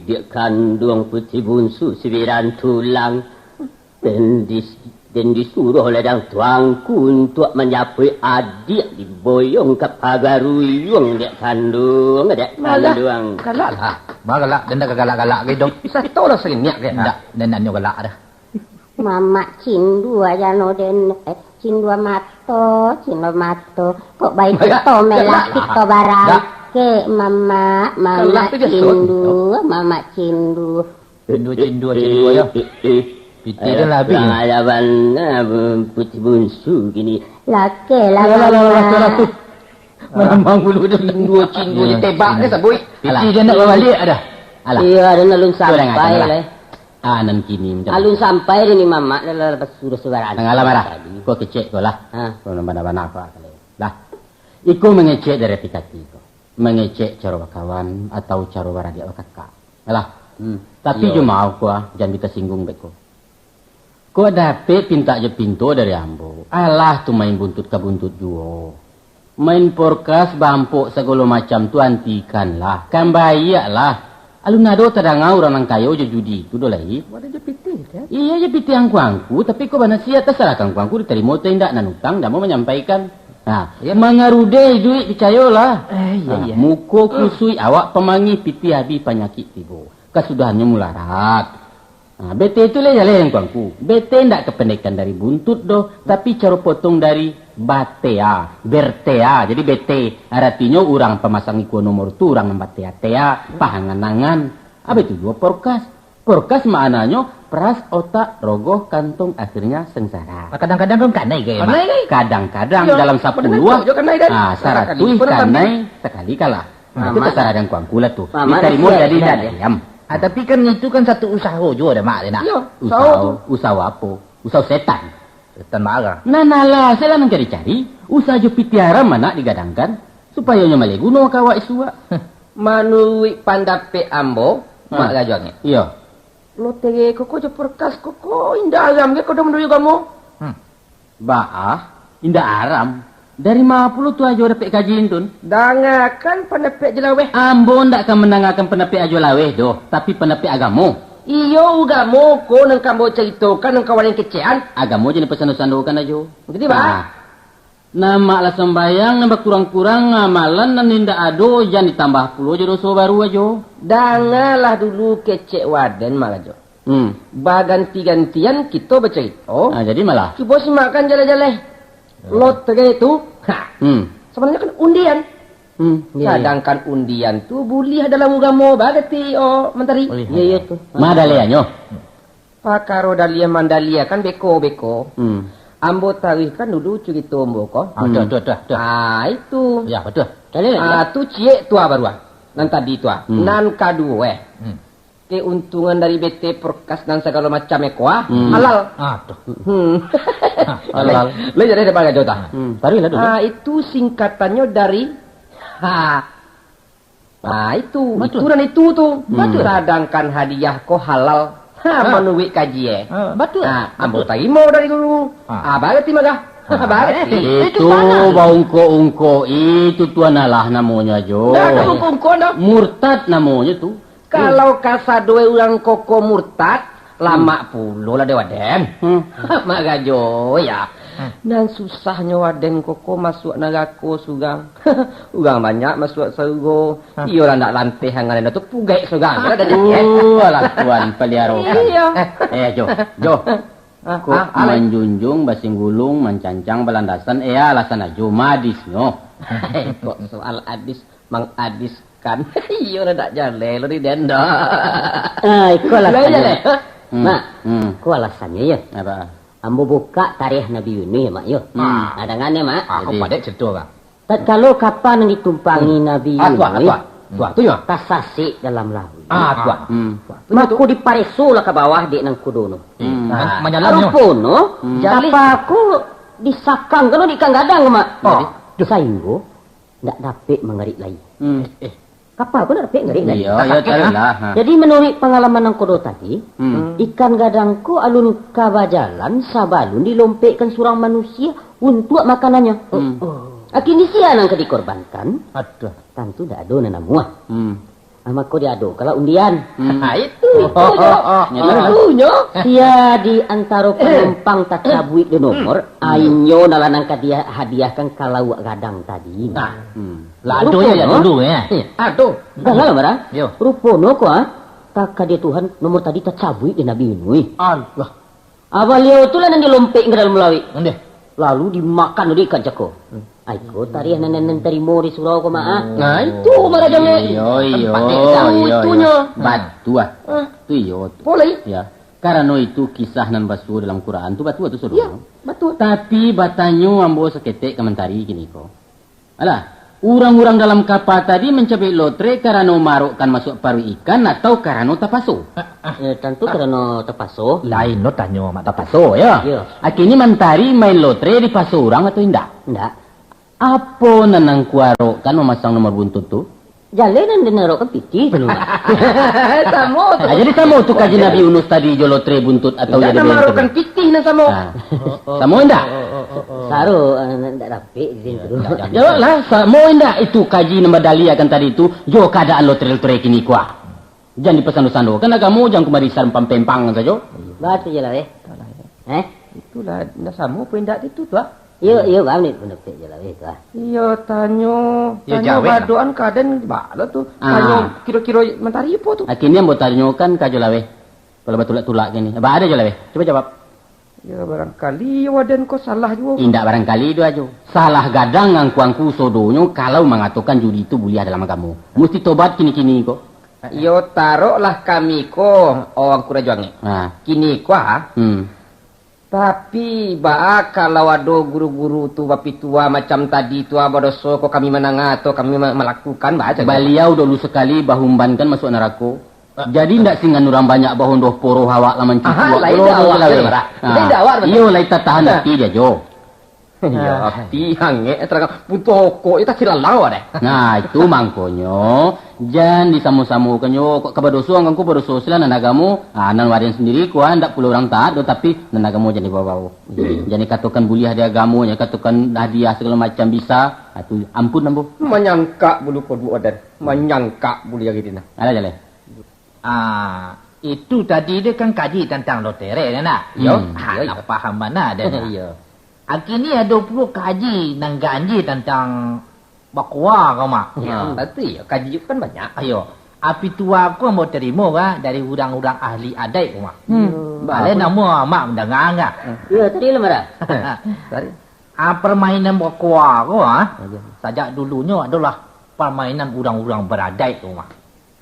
Speaker 4: Dia kandung putih bunsu sembilan tulang dan disuruh oleh dang tuangku untuk menyapai adik diboyong ke pagaruyung dia kandung
Speaker 2: Galak lah.
Speaker 3: Galak dan dah galak gitu.
Speaker 2: Bisa tahu lah sering niat kan?
Speaker 3: Tak, dan nanya galak dah.
Speaker 6: Mama cindua jano den cindua mato kok baik to melak to barang ke mama cindu
Speaker 3: Cindu ya. Piti dia lah habis.
Speaker 4: Alaban putih bunsu gini.
Speaker 6: lake
Speaker 3: Memang bulu dia.
Speaker 2: Cindu ditebak ni sabui.
Speaker 3: Piti dia nak balik ada.
Speaker 4: Iya ada nalun sampai lah.
Speaker 1: Nan kini macam.
Speaker 4: Alun sampai ni mama lepas sudah sebarang.
Speaker 1: Tengah marah. Kau kecek kau lah.
Speaker 4: Ha.
Speaker 1: Kau mana-mana apa kali. Lah. Iku mengecek dari pikati kau. Mengecek cara kawan atau cara baradia kakak. Alah. Tapi cuma aku jangan kita singgung beko. Kau dapat pinta je pintu dari ambo. Alah tu main buntut ke buntut juo. Main porkas bampuk segala macam tu antikan lah. Kan bayak lah. Alun nado terangau orang nang kayo je judi. Tu dolai.
Speaker 2: Ada je piti kan?
Speaker 1: Iya je piti angku. Tapi kau bana sia terserah angku diterima tindak nan utang dah mau menyampaikan. Nah, mengarude duit percayalah. Iya. Muko kusui awak pemangi piti habis penyakit tibo. Kesudahannya mularat. Nah, BT itu lah yang kuangku. BT ndak kependekan dari buntut doh, tapi cara potong dari batea, bertea. Jadi BT artinya orang pemasang iku nomor tu orang batea tea, pahangan-angan. Apa itu dua porkas? Porkas maknanya peras otak rogoh kantong akhirnya sengsara.
Speaker 3: Kadang-kadang kan kanai ke?
Speaker 1: Kadang-kadang dalam 10 syarat tu kanai sekali kalah. Itu terserah dan kuangku lah tu. Diterima jadi dah diam.
Speaker 3: Tapi kan itu kan satu usaha juga dah mak dia nak.
Speaker 1: Usaha apa? Usaha setan.
Speaker 3: Setan marah.
Speaker 1: Lah, saya nak cari-cari. Usaha je pitiara mana digadangkan supaya nyamale guna kawak isua.
Speaker 2: Manui pandape ambo mak gajangnya.
Speaker 1: Iya.
Speaker 2: Lo tege koko je perkas koko indah ayam ke kau dah menduyu kamu.
Speaker 1: Indah aram. Dari mana puluh tu aja dapat kajian tu?
Speaker 2: Dangakan pendape jelaweh.
Speaker 1: Ambo ndak akan menangakan pendape aja laweh doh, tapi pendape agamo.
Speaker 2: Iyo agamo ko nang kambo ceritakan nang kawan yang kecean.
Speaker 1: Agamo je ni pesan-pesan aja.
Speaker 2: Jadi ba?
Speaker 1: Nama lah sembayang nambah kurang-kurang amalan dan ninda ado jangan ditambah puluh je dosa baru aja.
Speaker 2: Dangalah dulu kecek waden malah jo. Baganti-gantian kita bercerita.
Speaker 1: Jadi malah.
Speaker 2: Kita simakan jalan-jalan. Lot itu, sebenarnya kan undian. Kadangkan undian tu boleh dalam agama bagati menteri.
Speaker 1: Iya tu. Madalianyo.
Speaker 2: Pakaro dalia mandalia kan beko. Ambo tarihkan dulu cerita ambo ko.
Speaker 5: Dah.
Speaker 2: Itu.
Speaker 5: Ya, betul.
Speaker 2: Tu cie tua baruan. Nan tadi tua. Nan kedua. Keuntungan dari BT Perkas dan segala macam ekwa halal.
Speaker 5: Tuh.
Speaker 2: Halal. Le jadi depan jota.
Speaker 5: Tari lah dulu.
Speaker 2: Itu singkatannya dari itu.
Speaker 5: Betul.
Speaker 2: Itu dan itu tuh. Sedangkan hadiah ko halal. Menuhi kaji
Speaker 5: Betul.
Speaker 2: Ambo tarimo dari guru. Berarti magah. Berarti.
Speaker 1: Itu ungko-ungko itu tuan Allah namanya Jo.
Speaker 2: Nah, ungko no.
Speaker 1: Murtad namanya tuh.
Speaker 2: Kalau kasadoe orang koko murtad, lama puluh lah dewa den. Maka Jo ya. Dan susahnya waden koko masuk neraka sugang. Ugang banyak masuk surga. Iyo lah nak lantih hangan itu pugai sugang.
Speaker 1: Alah tuan pelihara. Jo. Kok menjunjung basing gulung mencancang belandasan alasan aja madisnya.
Speaker 2: Kok soal adis mang adis kan. Iyo lah tak jale lo di denda.
Speaker 4: Iko alasannya. Mak, ko alasannya ya.
Speaker 1: Apa?
Speaker 4: Ambo buka tarikh Nabi Yunus ya, Mak, yo. Adangannya, Mak.
Speaker 5: Aku pada cerita kan.
Speaker 4: Kalau kapan yang ditumpangi Nabi Yunus?
Speaker 2: Tua tu ya.
Speaker 4: Tasasi dalam laut.
Speaker 2: Tua.
Speaker 4: Maku dipareso lah ke bawah dek nang kudono.
Speaker 5: Menyalamnya.
Speaker 4: Rupono, aku disakang kalau di kang gadang, Mak. Jadi, sainggo ndak dapat mengarik lagi. Kapal pun dapat ngarik lagi.
Speaker 1: Iya, carilah.
Speaker 4: Jadi menurut pengalaman nang kodo tadi, ikan gadangku alun kabajalan sabalun dilompekkan surang manusia untuk makanannya. Akhirnya sia nang dikorbankan.
Speaker 5: Aduh.
Speaker 4: Tentu dak ada nana muah. Ama ko dia ada kalau undian.
Speaker 2: Itu.
Speaker 4: Tentunya sia di antara penumpang tak cabut di nomor, ainyo nala nang dia hadiahkan kalau gadang tadi.
Speaker 5: Ladonya ya dulu ya.
Speaker 2: Aduh.
Speaker 4: Dah barang.
Speaker 5: Yo.
Speaker 4: Rupono ko tak dia Tuhan nomor tadi tak cabut di Nabi Yunus.
Speaker 5: Allah.
Speaker 4: Abaliau tu lah nang dilompek ke dalam melawi.
Speaker 5: Ndeh.
Speaker 4: Lalu dimakan oleh ikan ceko. Aiko tarikh nan terima di surau ko maa.
Speaker 2: Nah, itu makanya.
Speaker 1: Iyo. Batu Tu iyo.
Speaker 2: Boleh.
Speaker 1: Ya. Karena itu kisah nan basu dalam Quran tu batu tu suruh.
Speaker 2: Ya, betul.
Speaker 1: Tapi batanyo ambo seketek komentari gini ko. Alah, orang-orang dalam kapal tadi mencapai lotre karena marokkan masuk paru ikan atau karena tapaso.
Speaker 4: Tentu karena terpaso.
Speaker 5: Lain lo tanya mak
Speaker 1: Tapaso ya.
Speaker 4: Ya.
Speaker 1: Akhirnya mentari main lotre di paso orang atau indah?
Speaker 4: Ndak.
Speaker 1: Apa nanang kuarokkan memasang nomor buntut tu?
Speaker 4: Jalanan dan narokan piti dulu.
Speaker 2: Samo tu.
Speaker 1: Jadi sama tu kaji Nabi Yunus tadi jo lotre buntut atau
Speaker 2: Tidak
Speaker 1: jadi
Speaker 2: marukan pitih na samo.
Speaker 1: Samo indah?
Speaker 4: Saru ndak dapat di situ.
Speaker 1: Jawablah, samo indah itu kaji nama dali akan tadi itu jo keadaan lotre-lotre kini kuah. Jangan dipesan-pesan kan kamu jangan kemari sarem pampempang saja.
Speaker 4: Batu je lah
Speaker 2: Itulah na samo pun ndak itu tu.
Speaker 4: Yo bang ni benar je lah tu.
Speaker 2: Iya tanyo
Speaker 5: Jawa.
Speaker 2: badoan kaden bala tu. Tanyo kira-kira mentari apa tu?
Speaker 1: Akhirnya mau tanya kan kajo lawe. Kalau batulak-tulak gini. Apa ada jo lawe? Coba jawab.
Speaker 2: Ya barangkali waden ko salah juga.
Speaker 1: Indak barangkali itu aja. Salah gadang ngangku-angku sodonyo kalau mengatakan judi itu buliah dalam agama. Mesti tobat kini-kini kok.
Speaker 2: Yo taruhlah kami ko orang kurajuangi. Kini ko Tapi kalau ada guru-guru tu bapi tua macam tadi tua badoso ko kami menang atau kami melakukan baca.
Speaker 1: Beliau dulu sekali bahumbankan masuk neraka. Jadi ndak singan orang banyak bahon doh poro hawak laman cipu.
Speaker 2: Lain dah awak.
Speaker 1: Iyo lain tahan hati dia jo.
Speaker 2: Ya, tiang terang putoko itu silalau deh.
Speaker 1: Nah, itu mangkonyo. Jangan disamu-samukannya kok kabadoso angkangku badoso sila nanagamu. Nan warian sendiri ko ndak puluh orang taat tapi nanagamu jadi bawa-bawa. Jadi katakan buliah dia agamu, ya katakan hadiah segala macam bisa. Atu ampun ambo.
Speaker 2: Menyangka bulu ko dua dan menyangka buliah gitu nah.
Speaker 1: Ada jale.
Speaker 5: Itu tadi dia kan kaji tentang lotere kan nak? Nak faham mana ada.
Speaker 2: Iya.
Speaker 5: Akhirnya ada puluh kaji nang ganji tentang bakwa kau mak.
Speaker 2: Berarti ya kaji kan banyak.
Speaker 5: Ayo. Api tua aku mau terima kan dari orang-orang ahli adat kau mak. Balik nama mak mendengar enggak?
Speaker 4: Ya tadi lah marah.
Speaker 2: Sorry.
Speaker 5: Permainan bakwa kau sejak dulunya adalah permainan orang-orang beradat kau mak.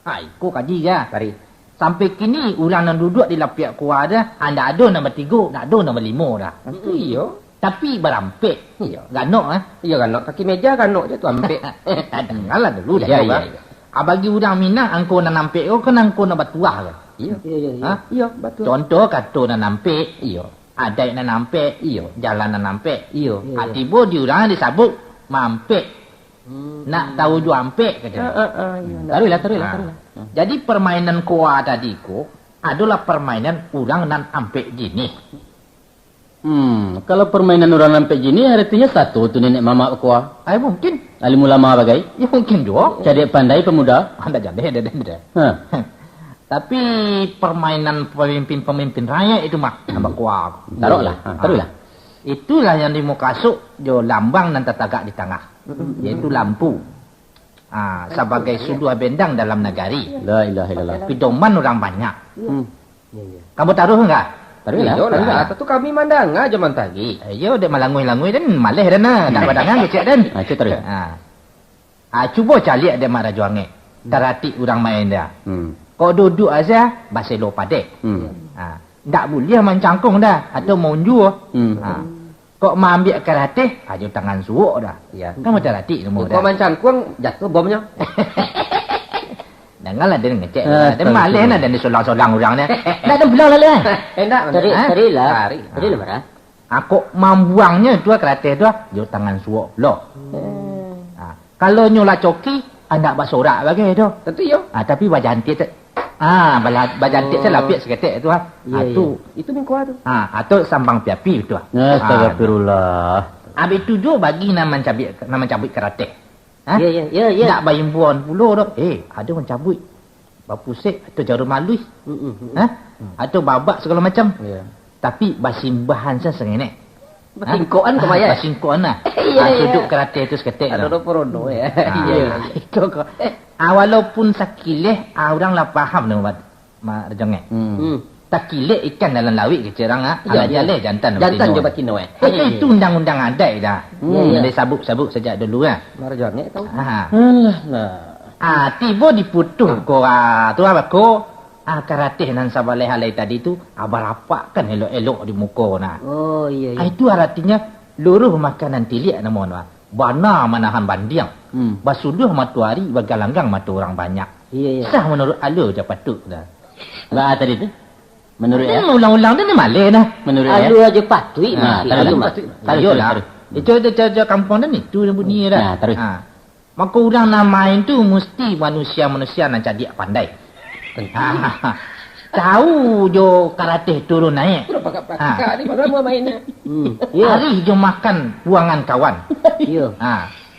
Speaker 5: Aku kaji ya.
Speaker 2: Sorry.
Speaker 5: Sampai kini orang yang duduk di lapiak kuah ada, anda ada nombor 3, nak ada nombor 5 dah.
Speaker 2: Iya.
Speaker 5: Tapi berampek.
Speaker 2: Iya.
Speaker 5: Ganok
Speaker 2: Iya ganok kaki meja ganok je tu ampek.
Speaker 5: Dengarlah dulu dah.
Speaker 2: Ya,
Speaker 5: kau,
Speaker 2: ya,
Speaker 5: kan.
Speaker 2: ya.
Speaker 5: Bagi orang Minang angko nan nampek kau kan angko nan batuah kan.
Speaker 2: Iya.
Speaker 5: Ha?
Speaker 2: Iya betul.
Speaker 5: Contoh kata nan nampek,
Speaker 2: Iya.
Speaker 5: ada nan nampek,
Speaker 2: Iya.
Speaker 5: jalan nan nampek.
Speaker 2: Iya.
Speaker 5: Tiba di orang disabut mampek. Nak tahu ju ampek kata.
Speaker 2: Taruhlah.
Speaker 5: Jadi permainan koa tadi ko adalah permainan orang nan ampek jenis.
Speaker 1: Kalau permainan orang sampai gini artinya satu tu nenek mama kuah.
Speaker 5: Mungkin.
Speaker 1: Alim ulama bagai.
Speaker 5: Ya mungkin juga.
Speaker 1: Jadi pandai pemuda.
Speaker 5: Anda jadi ada.
Speaker 1: Ha.
Speaker 5: Tapi permainan pemimpin-pemimpin rakyat itu mah tambah kuat.
Speaker 1: Taruhlah.
Speaker 5: Itulah yang di muka kasuk jo lambang dan tetagak di tengah. Yaitu lampu. Sebagai sudut bendang dalam negari.
Speaker 1: La ilaha illallah.
Speaker 5: Pedoman orang banyak. Kamu taruh enggak?
Speaker 2: Taruhlah. Tentu kami mandang aja mantagi.
Speaker 5: Ayo dek malangui-langui dan maleh dan nak badangan kecek dan.
Speaker 1: Cik taruh.
Speaker 5: Cuba cari ada marah juangnya. Terhati orang main dia. Kau duduk aja bahasa lupa dek. Tak boleh mencangkung dah atau mau jual. Kok mau ambil karate, aja tangan suuk dah.
Speaker 2: Ya.
Speaker 5: Kan macam hati semua dah.
Speaker 2: Kau mencangkung jatuh bomnya.
Speaker 5: Dengarlah dia ngecek. Dia malih nah dan disolang-solang orang ni. Dah dah belah lah.
Speaker 2: Enak.
Speaker 4: Tarilah marah.
Speaker 5: Aku mambuangnya tu karate tu, jo tangan suuk lo. Kalau nyola coki, anak basorak bagi tu.
Speaker 2: Tentu yo.
Speaker 5: Tapi bajantik tu. Bajantik saya lapik seketik tu. Tu.
Speaker 2: Itu mingkua tu.
Speaker 5: Atau sambang piapi tu.
Speaker 1: Astagfirullah.
Speaker 5: Habis tu jo bagi nama cabut karate.
Speaker 4: Ya.
Speaker 5: Nak bayar buan puluh tu. Ada orang cabut. Bapusik atau jarum malui. Atau babak segala macam.
Speaker 1: Ya.
Speaker 5: Tapi basimbahan saya sengenek.
Speaker 2: Basingkoan kau bayar.
Speaker 5: Basingkoan lah. Sudut karate tu seketik.
Speaker 2: Ada rodo ya.
Speaker 5: Itu kau. Walaupun sakileh, orang lah faham nama rejongek. Tak kilek ikan dalam lawik ke cerang jalan jantan.
Speaker 2: Jantan coba kino
Speaker 5: Itu undang-undang ada dah. Dia sabuk-sabuk sejak dulu lah.
Speaker 2: Marjornya tahu.
Speaker 5: Tiba diputuh ko tu apa ko karate nan sabaleh halai tadi tu abarapak kan elok-elok di muka nah.
Speaker 4: Oh iya.
Speaker 5: Itu artinya luruh makanan tilik nama bana manahan bandiang. Basuduh matuari bagalanggang matu orang banyak.
Speaker 4: Iya.
Speaker 5: Sah menurut alu je patut dah.
Speaker 1: Ba tadi tu? Menurut ya?
Speaker 5: Ulang-ulang dia ni malih dah.
Speaker 1: Menurut ya?
Speaker 4: Alu aja patui.
Speaker 5: Taruh. Itu kampung dan itu yang bunyi dah.
Speaker 1: Taruh.
Speaker 5: Maka orang namain tu mesti manusia-manusia nak jadi pandai. Tahu jo karate turun naik.
Speaker 2: Pakak ni bagai mau main ni.
Speaker 5: Hari jo makan buangan kawan.
Speaker 4: Ya.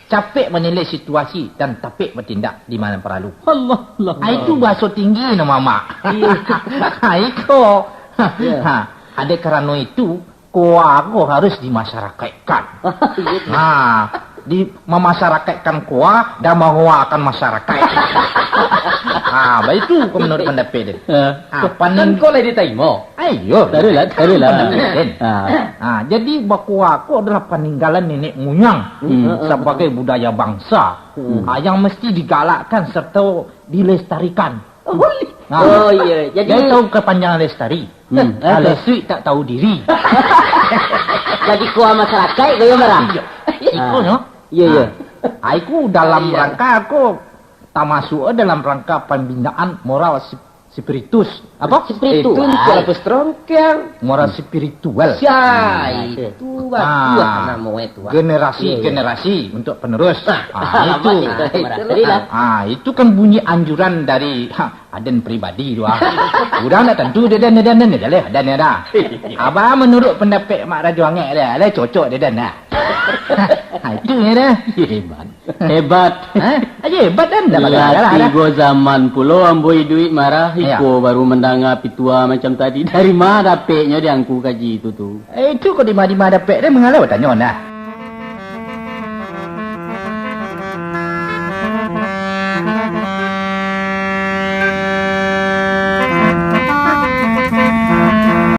Speaker 5: Capek menilai situasi dan tapik bertindak di mana perlu.
Speaker 1: Allah.
Speaker 5: Itu bahasa tinggi nama mak. Itu. Ada kerana itu, aku harus dimasyarakatkan. Di memasyarakatkan kuah dan menguakan masyarakat. Itu menurut pendapat dia.
Speaker 2: Panen kau lagi diterima.
Speaker 5: Ayo,
Speaker 1: Taruhlah.
Speaker 5: Jadi bakuah aku adalah peninggalan nenek moyang sebagai budaya bangsa yang mesti digalakkan serta dilestarikan.
Speaker 4: Oh iya.
Speaker 5: Jadi tahu kepanjangan lestari. Kalau sweet tak tahu diri.
Speaker 4: Jadi kuah masyarakat kau marah.
Speaker 5: Ikut no.
Speaker 4: Iya.
Speaker 5: Aku dalam rangka aku tak masuk dalam rangka pembinaan moral spiritus. Apa?
Speaker 4: Spiritus.
Speaker 2: Itu kalau pestrongkang.
Speaker 5: Moral spiritual.
Speaker 2: Itu nama itu.
Speaker 5: Generasi untuk penerus. Itu kan bunyi anjuran dari aden pribadi tu. Urang dah tentu dia dan dah. Abah menurut pendapat Mak Rajuangek dia cocok dia dah. Itu ya dah.
Speaker 1: Hebat.
Speaker 5: Hebat dan dah
Speaker 1: Lati gua zaman pula amboi duit marah iko baru mendengar pitua macam tadi. Dari mana dapetnya dia angku kaji itu tu?
Speaker 5: Itu kau di mana dapet dia mengalau tanya dah.